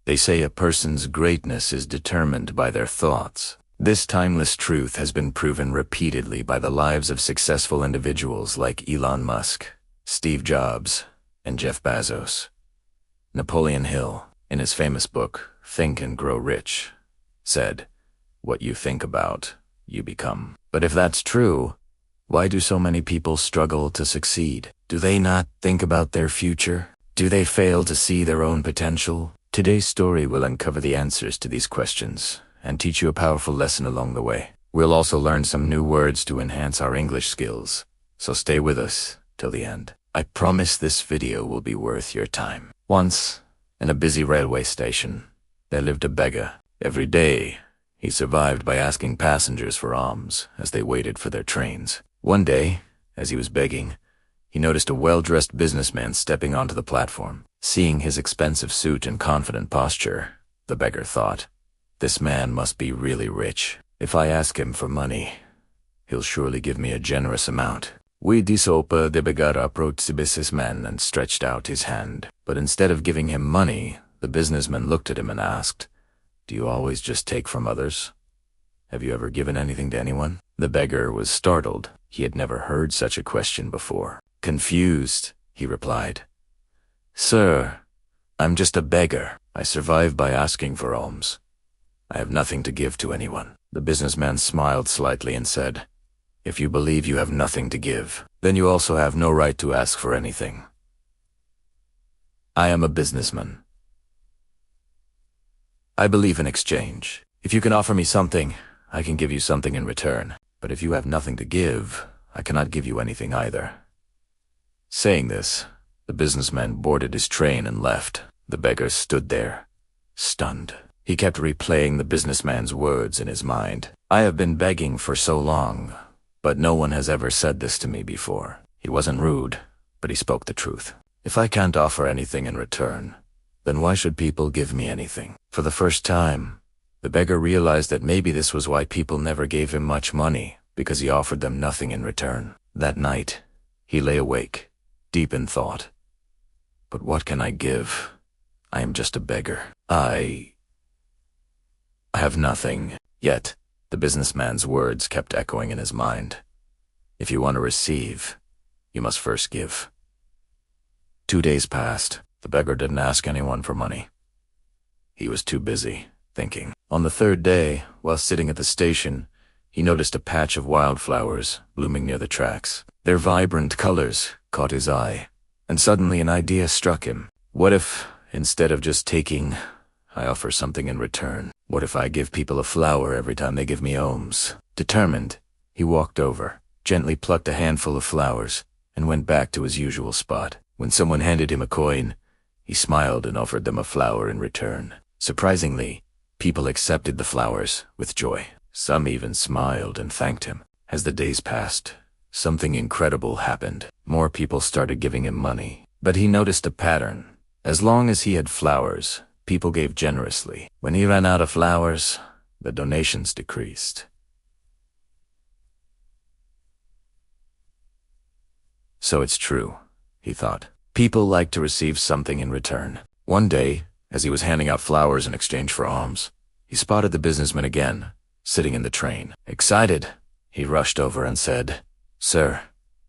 They say a person's greatness is determined by their thoughts. This timeless truth has been proven repeatedly by the lives of successful individuals like Elon Musk, Steve Jobs, and Jeff Bezos. Napoleon Hill, in his famous book, Think and Grow Rich, said, "What you think about, you become." But if that's true, why do so many people struggle to succeed? Do they not think about their future? Do they fail to see their own potential? Today's story will uncover the answers to these questions and teach you a powerful lesson along the way. We'll also learn some new words to enhance our English skills, so stay with us till the end. I promise this video will be worth your time. Once, in a busy railway station, there lived a beggar. Every day, he survived by asking passengers for alms as they waited for their trains. One day, as he was begging, he noticed a well-dressed businessman stepping onto the platform. Seeing his expensive suit and confident posture, the beggar thought, "This man must be really rich. If I ask him for money, he'll surely give me a generous amount." The beggar approached the businessman and stretched out his hand. But instead of giving him money, the businessman looked at him and asked, "Do you always just take from others? Have you ever given anything to anyone?" The beggar was startled. He had never heard such a question before. Confused, he replied, "Sir, I'm just a beggar. I survive by asking for alms. I have nothing to give to anyone." The businessman smiled slightly and said, "If you believe you have nothing to give, then you also have no right to ask for anything. I am a businessman. I believe in exchange. If you can offer me something, I can give you something in return. But if you have nothing to give, I cannot give you anything either." Saying this, the businessman boarded his train and left. The beggar stood there, stunned. He kept replaying the businessman's words in his mind. "I have been begging for so long, but no one has ever said this to me before." He wasn't rude, but he spoke the truth. If I can't offer anything in return, then why should people give me anything? For the first time, the beggar realized that maybe this was why people never gave him much money, because he offered them nothing in return. That night, he lay awake, deep in thought. But what can I give? I am just a beggar. I have nothing. Yet, the businessman's words kept echoing in his mind. If you want to receive, you must first give. 2 days passed. The beggar didn't ask anyone for money. He was too busy thinking. On the third day, while sitting at the station, he noticed a patch of wildflowers blooming near the tracks. Their vibrant colors caught his eye, and suddenly an idea struck him. What if, instead of just taking, I offer something in return? What if I give people a flower every time they give me alms? Determined, he walked over, gently plucked a handful of flowers, and went back to his usual spot. When someone handed him a coin, he smiled and offered them a flower in return. Surprisingly, people accepted the flowers with joy. Some even smiled and thanked him. As the days passed, something incredible happened. More people started giving him money. But he noticed a pattern. As long as he had flowers, people gave generously. When he ran out of flowers, the donations decreased. So it's true, he thought. People like to receive something in return. One day, as he was handing out flowers in exchange for alms, he spotted the businessman again, sitting in the train. Excited, he rushed over and said, "Sir,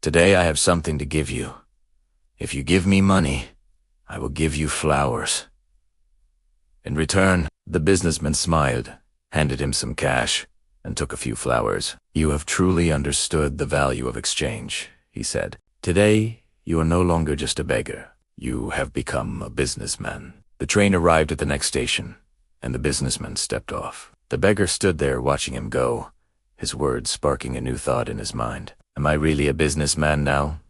today I have something to give you. If you give me money, I will give you flowers." In return, the businessman smiled, handed him some cash, and took a few flowers. "You have truly understood the value of exchange," he said. "Today, you are no longer just a beggar. You have become a businessman." The train arrived at the next station, and the businessman stepped off. The beggar stood there watching him go, his words sparking a new thought in his mind. Am I really a businessman now?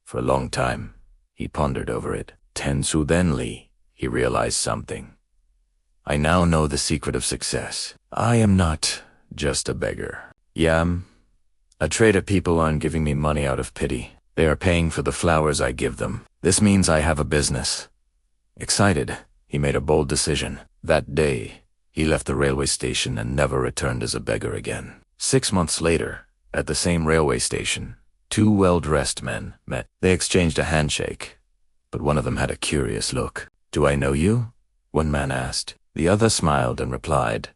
For a long time, he pondered over it. Suddenly, he realized something. I now know the secret of success. I am not just a beggar. Yeah, a trade of people aren't giving me money out of pity. They are paying for the flowers I give them. This means I have a business. Excited, he made a bold decision. That day, he left the railway station and never returned as a beggar again. 6 months later, at the same railway station, 2 well-dressed men met. They exchanged a handshake, but one of them had a curious look. "Do I know you?" one man asked. The other smiled and replied,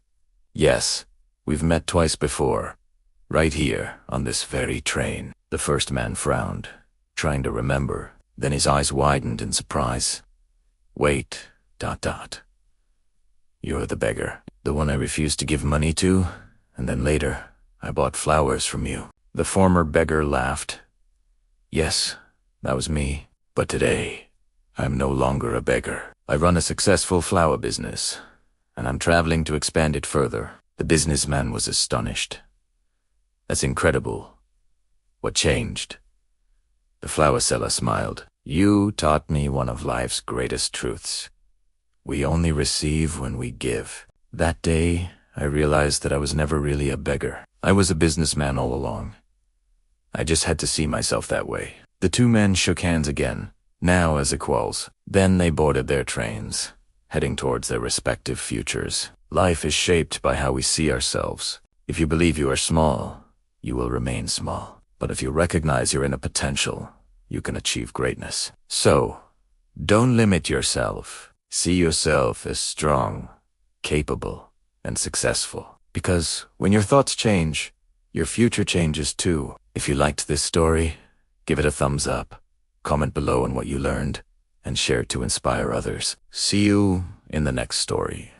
"Yes, we've met twice before, right here on this very train." The first man frowned, trying to remember. Then his eyes widened in surprise. "Wait, ... You're the beggar, the one I refused to give money to, and then later I bought flowers from you." The former beggar laughed. "Yes, that was me. But today, I'm no longer a beggar. I run a successful flower business, and I'm traveling to expand it further." The businessman was astonished. "That's incredible. What changed?" The flower seller smiled. "You taught me one of life's greatest truths. We only receive when we give." That day, I realized that I was never really a beggar. I was a businessman all along. I just had to see myself that way. The two men shook hands again, now as equals. Then they boarded their trains, heading towards their respective futures. Life is shaped by how we see ourselves. If you believe you are small, you will remain small. But if you recognize your inner potential, you can achieve greatness. So, don't limit yourself. See yourself as strong, capable, and successful. Because when your thoughts change, your future changes too. If you liked this story, give it a thumbs up, comment below on what you learned, and share it to inspire others. See you in the next story.